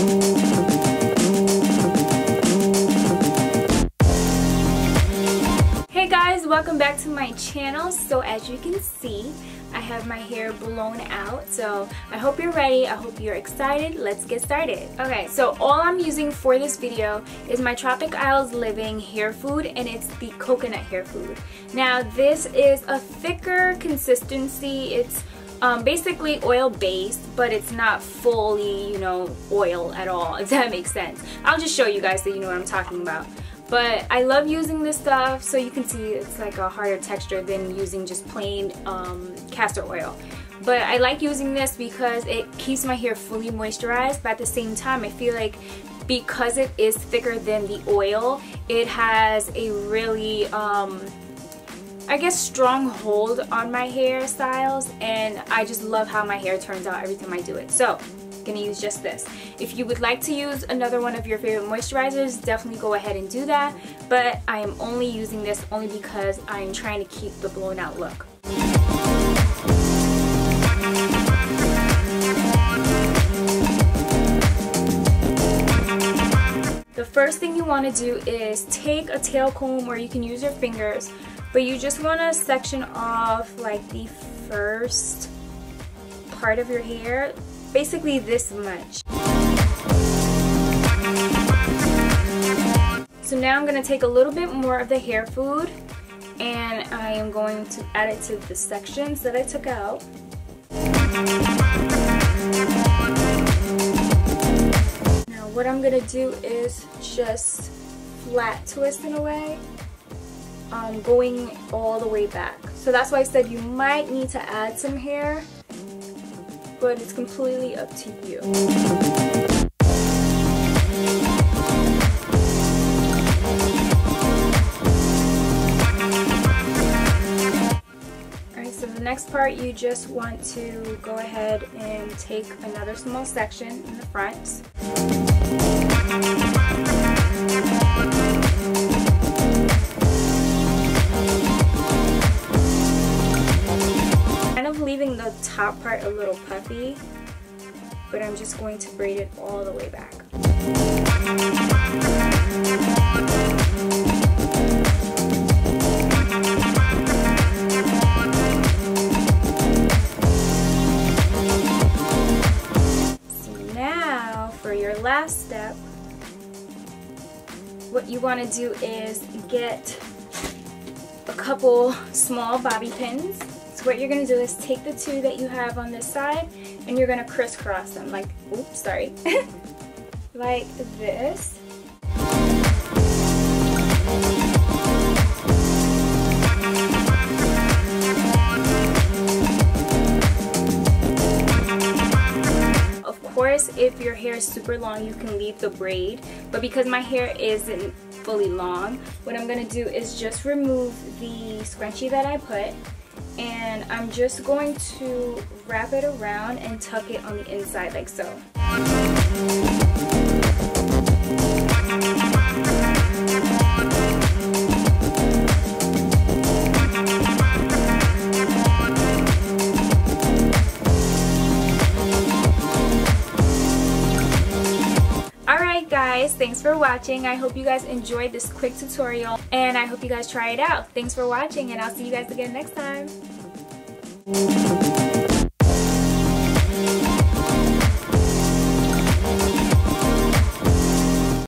Hey guys, welcome back to my channel. So as you can see, I have my hair blown out, so I hope you're ready. I hope you're excited. Let's get started. Okay, so all I'm using for this video is my Tropic Living hair food, and it's the coconut hair food. Now this is a thicker consistency. It's basically oil based, but it's not fully, oil at all, if that makes sense. I'll just show you guys so you know what I'm talking about. But I love using this stuff, so you can see it's like a harder texture than using just plain castor oil. But I like using this because it keeps my hair fully moisturized, but at the same time I feel like because it is thicker than the oil, it has a really I guess strong hold on my hairstyles, and I just love how my hair turns out every time I do it. So gonna use just this. If you would like to use another one of your favorite moisturizers, definitely go ahead and do that, but I am only using this only because I am trying to keep the blown out look. The first thing you want to do is take a tail comb, or you can use your fingers, but you just want to section off like the first part of your hair, basically this much. So now I'm going to take a little bit more of the hair food, and I am going to add it to the sections that I took out. Now what I'm going to do is just flat twist in a way, going all the way back. So that's why I said you might need to add some hair, but it's completely up to you. Alright, so the next part, you just want to go ahead and take another small section in the front. Leaving the top part a little puffy, but I'm just going to braid it all the way back. So now for your last step, what you want to do is get a couple small bobby pins. What you're going to do is take the two that you have on this side, and you're going to crisscross them like, oops, sorry, like this. Of course, if your hair is super long, you can leave the braid, but because my hair isn't fully long, what I'm going to do is just remove the scrunchie that I put, and I'm just going to wrap it around and tuck it on the inside like so. Alright guys, thanks for watching. I hope you guys enjoyed this quick tutorial, and I hope you guys try it out. Thanks for watching, and I'll see you guys again next time.